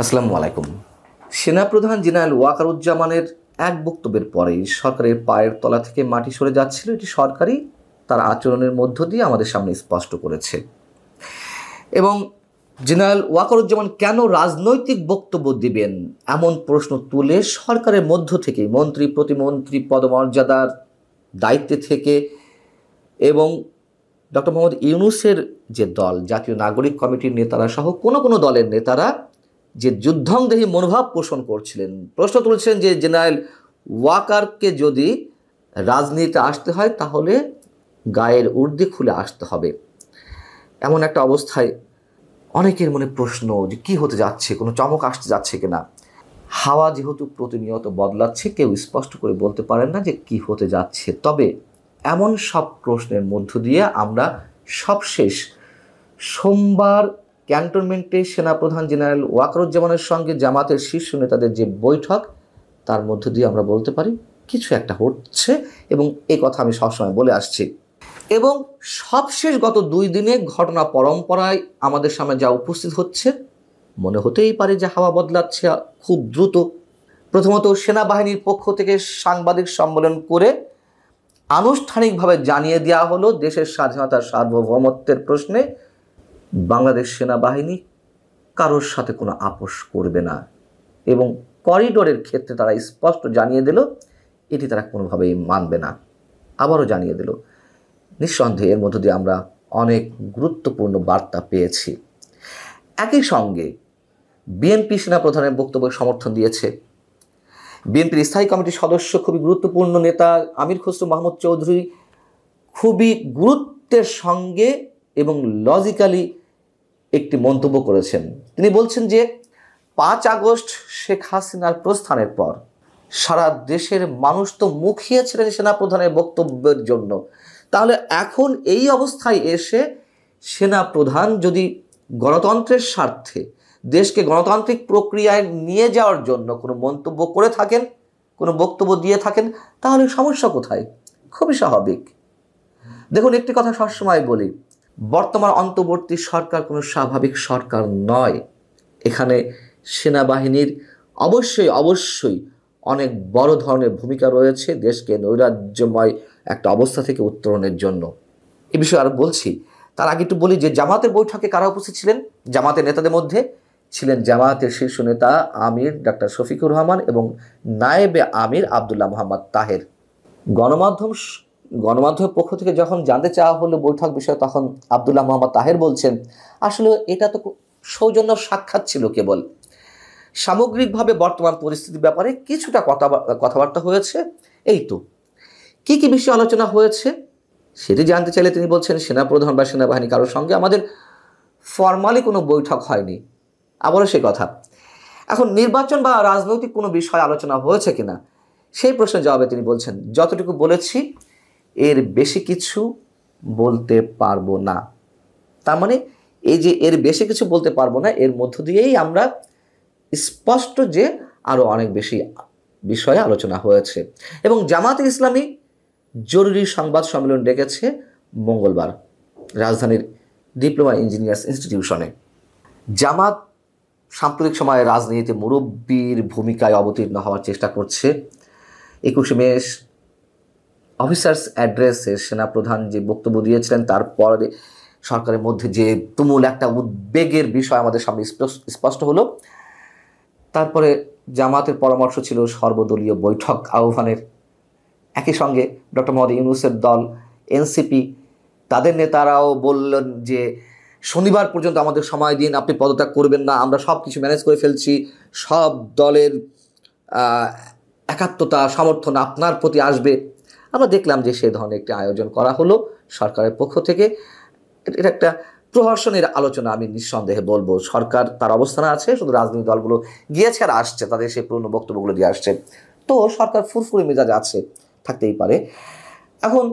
আসসালামু আলাইকুম। সেনাপ্রধান জেনারেল ওয়াকারুজ্জামানের এক বক্তব্যের পরেই সরকারের পায়ের তলা থেকে মাটি সরে যাচ্ছিল, এটি সরকারই তার আচরণের মধ্য দিয়ে আমাদের সামনে স্পষ্ট করেছে। এবং জেনারেল ওয়াকারুজ্জামান কেন রাজনৈতিক বক্তব্য দিবেন এমন প্রশ্ন তুলে সরকারের মধ্য থেকেই মন্ত্রী প্রতিমন্ত্রী পদমর্যাদার দায়িত্বে থেকে এবং ডক্টর মোহাম্মদ ইউনূসের যে দল, জাতীয় নাগরিক কমিটির নেতারা সহ কোনো দলের নেতারা যে যুদ্ধংদেহী মনোভাব পোষণ করছিলেন, প্রশ্ন তুলছিলেন যে জেনারেল ওয়াকারকে যদি রাজনীতিতে আসতে হয় তাহলে গায়ের উর্দি খুলে আসতে হবে। এমন একটা অবস্থায় অনেকের মনে প্রশ্ন যে কী হতে যাচ্ছে, কোনো চমক আসতে যাচ্ছে কিনা। হাওয়া যেহেতু প্রতিনিয়ত বদলাচ্ছে, কেউ স্পষ্ট করে বলতে পারেন না যে কী হতে যাচ্ছে। তবে এমন সব প্রশ্নের মধ্য দিয়ে আমরা সবশেষ সোমবার ক্যান্টনমেন্টে সেনাপ্রধান জেনারেল ওয়াকারুজ্জামানের সঙ্গে জামাতের শীর্ষ নেতাদের যে বৈঠক, তার মধ্য দিয়ে আমরা বলতে পারি কিছু একটা হচ্ছে, এবং এই কথা আমি সবসময় বলে আসছি। এবং সবশেষ গত 2 দিনে ঘটনা পরম্পরায় আমাদের সামনে যা উপস্থিত হচ্ছে, মনে হতেই পারে যে হাওয়া বদলাচ্ছে খুব দ্রুত। প্রথমত, সেনাবাহিনীর পক্ষ থেকে সাংবাদিক সম্মেলন করে আনুষ্ঠানিকভাবে জানিয়ে দেওয়া হলো দেশের স্বাধীনতার সার্বভৌমত্বের প্রশ্নে বাংলাদেশ সেনাবাহিনী কারোর সাথে কোনো আপোষ করবে না, এবং করিডোরের ক্ষেত্রে তারা স্পষ্ট জানিয়ে দিল এটি তারা কোনোভাবেই মানবে না। আবারও জানিয়ে দিল। নিঃসন্দেহে এর মধ্য দিয়ে আমরা অনেক গুরুত্বপূর্ণ বার্তা পেয়েছি। একই সঙ্গে বিএনপি সেনাপ্রধানের বক্তব্য সমর্থন দিয়েছে। বিএনপির স্থায়ী কমিটির সদস্য, খুবই গুরুত্বপূর্ণ নেতা আমির খসরু মাহমুদ চৌধুরী খুবই গুরুত্বের সঙ্গে এবং লজিক্যালি একটি মন্তব্য করেছেন। তিনি বলছেন যে 5 আগস্ট শেখ হাসিনার প্রস্থানের পর সারা দেশের মানুষ তো মুখিয়েছিলেন সেনাপ্রধানের বক্তব্যের জন্য। তাহলে এখন এই অবস্থায় এসে সেনাপ্রধান যদি গণতন্ত্রের স্বার্থে দেশকে গণতান্ত্রিক প্রক্রিয়ায় নিয়ে যাওয়ার জন্য কোনো মন্তব্য করে থাকেন, কোনো বক্তব্য দিয়ে থাকেন, তাহলে সমস্যা কোথায়? খুবই স্বাভাবিক। দেখুন, একটি কথা সবসময় বলি, বর্তমান অন্তর্বর্তী সরকার কোনো স্বাভাবিক সরকার নয়। এখানে সেনাবাহিনীর অবশ্যই অনেক বড় ধরনের ভূমিকা রয়েছে দেশকে নৈরাজ্যময় একটা অবস্থা থেকে উত্তরণের জন্য। এ বিষয়ে আর বলছি, তার আগে একটু বলি যে জামাতের বৈঠকে কারা উপস্থিত ছিলেন। জামাতের নেতাদের মধ্যে ছিলেন জামাতের শীর্ষ নেতা আমির ডাক্তার শফিকুর রহমান এবং নায়েবে আমির আবদুল্লাহ মোহাম্মদ তাহের। গণমাধ্যমের পক্ষ থেকে যখন জানতে চাওয়া হলো বৈঠক বিষয়ে, তখন আবদুল্লাহ মোহাম্মদ তাহের বলছেন আসলে এটা তো সৌজন্য সাক্ষাৎ ছিল কেবল, সামগ্রিকভাবে বর্তমান পরিস্থিতির ব্যাপারে কিছুটা কথাবার্তা হয়েছে, এই তো। কি বিষয়ে আলোচনা হয়েছে সেটি জানতে চাইলে তিনি বলছেন সেনাপ্রধান বা সেনাবাহিনী কারোর সঙ্গে আমাদের ফর্মালি কোনো বৈঠক হয়নি। আবারও সে কথা। এখন নির্বাচন বা রাজনৈতিক কোনো বিষয় আলোচনা হয়েছে কিনা সেই প্রশ্নের জবাবে তিনি বলছেন যতটুকু বলেছি এর বেশি কিছু বলতে পারবো না। তার মানে এই যে এর বেশি কিছু বলতে পারবো না, এর মধ্য দিয়েই আমরা স্পষ্ট যে আরও অনেক বেশি বিষয়ে আলোচনা হয়েছে। এবং জামাতে ইসলামী জরুরি সংবাদ সম্মেলন ডেকেছে মঙ্গলবার রাজধানীর ডিপ্লোমা ইঞ্জিনিয়ার্স ইনস্টিটিউশনে। জামাত সাম্প্রতিক সময়ে রাজনীতিতে মুরব্বীর ভূমিকায় অবতীর্ণ হওয়ার চেষ্টা করছে। 21 মে অফিসার্স অ্যাড্রেসে সেনাপ্রধান যে বক্তব্য দিয়েছিলেন, তারপরে সরকারের মধ্যে যে তুমুল একটা উদ্বেগের বিষয় আমাদের সামনে স্পষ্ট হলো। তারপরে জামাতের পরামর্শ ছিল সর্বদলীয় বৈঠক আহ্বানের। একই সঙ্গে ডক্টর মোহাম্মদ ইউনূসের দল এনসিপি, তাদের নেতারাও বললেন যে শনিবার পর্যন্ত আমাদের সময় দিন, আপনি পদত্যাগ করবেন না, আমরা সব কিছু ম্যানেজ করে ফেলছি, সব দলের একাত্মতা সমর্থন আপনার প্রতি আসবে। আমরা দেখলাম যে সে ধরনের একটি আয়োজন করা হলো সরকারের পক্ষ থেকে। এটা একটা প্রহসনের আলোচনা। আমি নিঃসন্দেহে বলবো সরকার তার অবস্থানে আছে, শুধু রাজনৈতিক দলগুলো গিয়েছে আর আসছে, তাদের সেই পুরনো বক্তব্যগুলো দিয়ে আসছে। তো সরকার ফুরফুরে মেজাজ আছে, থাকতেই পারে। এখন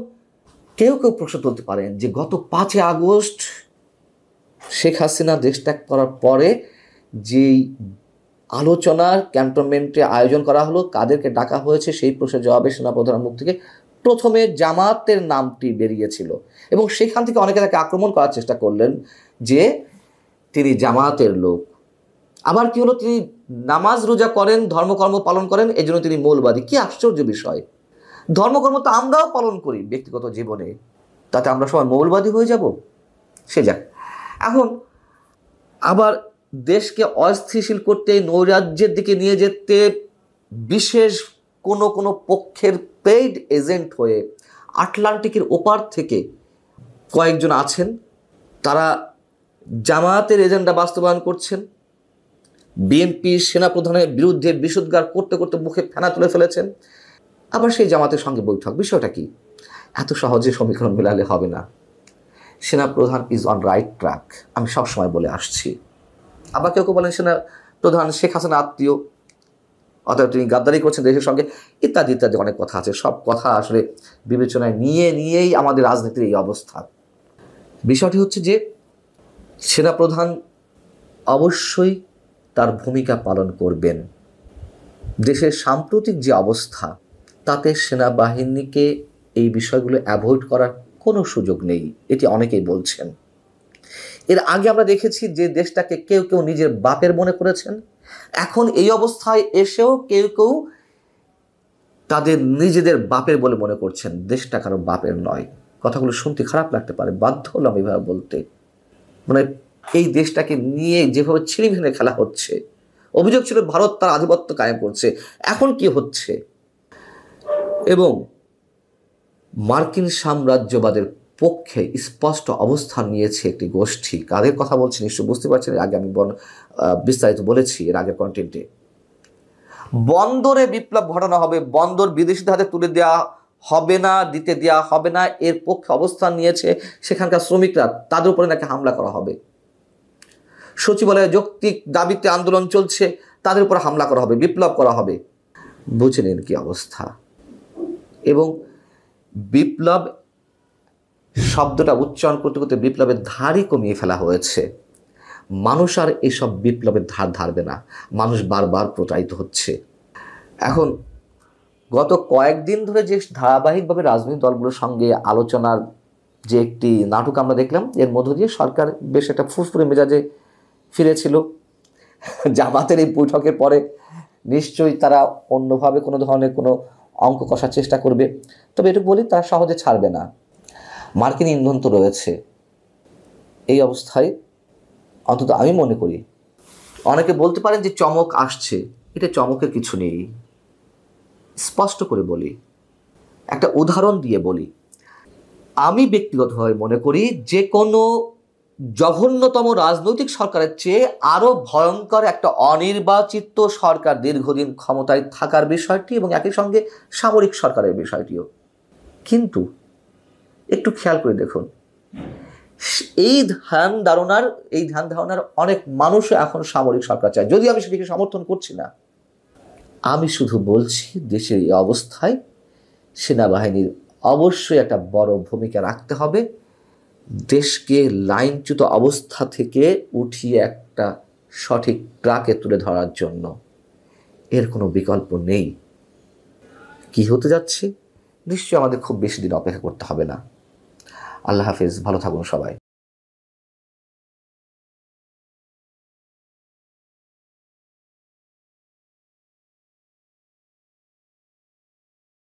কেউ প্রশ্ন তুলতে পারেন যে গত 5 আগস্ট শেখ হাসিনা দেশ ত্যাগ করার পরে যেই আলোচনার ক্যান্টনমেন্টে আয়োজন করা হলো, কাদেরকে ডাকা হয়েছে, সেই প্রশ্নের জবাবে সেনাপ্রধানের মুখ থেকে প্রথমে জামাতের নামটি বেরিয়েছিল এবং সেখান থেকে অনেকে তাকে আক্রমণ করার চেষ্টা করলেন যে তিনি জামাতের লোক, আবার কি হলো, তিনি নামাজ রোজা করেন, ধর্মকর্ম পালন করেন, এই জন্য তিনি মৌলবাদী। কি আশ্চর্য বিষয়! ধর্মকর্ম তো আমরাও পালন করি ব্যক্তিগত জীবনে, তাতে আমরা সবাই মৌলবাদী হয়ে যাব? সে যাক। এখন আবার দেশকে অস্থিতিশীল করতে, নৈরাজ্যের দিকে নিয়ে যেতে বিশেষ কোনো কোনো পক্ষের পেইড এজেন্ট হয়ে আটলান্টিকের ওপার থেকে কয়েকজন আছেন, তারা জামায়াতের এজেন্ডা বাস্তবায়ন করছেন। বিএনপি সেনাপ্রধানের বিরুদ্ধে বিষোদ্গার করতে করতে মুখে ফেনা তুলে ফেলেছেন। আবার সেই জামাতের সঙ্গে বৈঠক। বিষয়টা কি? এত সহজে সমীকরণ মেলালে হবে না। সেনাপ্রধান ইজ অন রাইট ট্র্যাক, আমি সবসময় বলে আসছি। আবার কেউ কেউ বলেন সেনাপ্রধান শেখ হাসিনা আত্মীয়, অর্থাৎ তিনি গাদ্দারি করছেন দেশের সঙ্গে, ইত্যাদি ইত্যাদি অনেক কথা আছে। সব কথা আসলে বিবেচনায় নিয়েই আমাদের রাজনীতির এই অবস্থা। বিষয়টি হচ্ছে যে সেনাপ্রধান অবশ্যই তার ভূমিকা পালন করবেন। দেশের সাম্প্রতিক যে অবস্থা, তাতে সেনাবাহিনীকে এই বিষয়গুলো অ্যাভয়েড করার কোনো সুযোগ নেই, এটি অনেকেই বলছেন। এর আগে আমরা দেখেছি যে দেশটাকে কেউ কেউ নিজের বাপের মনে করেছেন, এখন এই অবস্থায় এসেও কেউ কেউ তাদের নিজেদের বাপের বলে মনে করছেন। দেশটা কারো বাপের নয়। কথাগুলো শুনতে খারাপ লাগতে পারে, বাধ্য হলাম এভাবে বলতে। মানে এই দেশটাকে নিয়ে যেভাবে ছিনিমিনি খেলা হচ্ছে, অভিযোগ ছিল ভারত তার আধিপত্য কায়েম করছে, এখন কি হচ্ছে? এবং মার্কিন সাম্রাজ্যবাদের পক্ষে স্পষ্ট অবস্থান নিয়েছে একটি গোষ্ঠী। কাদের কথা বলছি নিশ্চয় বুঝতে পারছেন, এর আগে আমি বিস্তারিত বলেছি এর আগের কন্টেন্টে। বন্দরে বিপ্লব ঘটানো হবে, বন্দর বিদেশিদের হাতে তুলে দেওয়া হবে না, দিতে দেওয়া হবে না, এর পক্ষে অবস্থান নিয়েছে সেখানকার শ্রমিকরা। তাদের উপরে নাকি হামলা করা হবে। সচিবালয়ে যৌক্তিক দাবিতে আন্দোলন চলছে, তাদের উপর হামলা করা হবে, বিপ্লব করা হবে। বুঝে নিন কি অবস্থা। এবং বিপ্লব শব্দটা উচ্চারণ করতে করতে বিপ্লবের ধারই কমিয়ে ফেলা হয়েছে। মানুষ আর এইসব বিপ্লবের ধার ধারবে না, মানুষ বারবার প্রতারিত হচ্ছে। এখন গত কয়েকদিন ধরে যে ধারাবাহিকভাবে রাজনৈতিক দলগুলোর সঙ্গে আলোচনার যে একটি নাটক আমরা দেখলাম, এর মধ্য দিয়ে সরকার বেশ একটা ফুরফুরে মেজাজে ফিরেছিল। জামাতের এই বৈঠকের পরে নিশ্চয়ই তারা অন্যভাবে কোনো ধরনের কোনো অঙ্ক কষার চেষ্টা করবে। তবে এটুকু বলি, তারা সহজে ছাড়বে না। মার্কিন ইন্ধন তো রয়েছে। এই অবস্থায় অন্তত আমি মনে করি, অনেকে বলতে পারেন যে চমক আসছে, এটা চমকের কিছু নেই। স্পষ্ট করে বলি, একটা উদাহরণ দিয়ে বলি। আমি ব্যক্তিগতভাবে মনে করি যে কোনো জঘন্যতম রাজনৈতিক সরকারের চেয়ে আরও ভয়ঙ্কর একটা অনির্বাচিত সরকার দীর্ঘদিন ক্ষমতায় থাকার বিষয়টি এবং একই সঙ্গে সামরিক সরকারের বিষয়টিও। কিন্তু একটু খেয়াল করে দেখুন, এই ধ্যান ধারণার অনেক মানুষও এখন সামরিক সরকার চায়, যদিও আমি সেটিকে সমর্থন করছি না। আমি শুধু বলছি, দেশের এই অবস্থায় সেনাবাহিনীর অবশ্যই একটা বড় ভূমিকা রাখতে হবে। দেশকে লাইনচ্যুত অবস্থা থেকে উঠিয়ে একটা সঠিক ট্র্যাকে তুলে ধরার জন্য। এর কোনো বিকল্প নেই। কি হতে যাচ্ছে নিশ্চয়ই আমাদের খুব বেশি দিন অপেক্ষা করতে হবে না। আল্লাহ হাফেজ, ভালো থাকুন সবাই।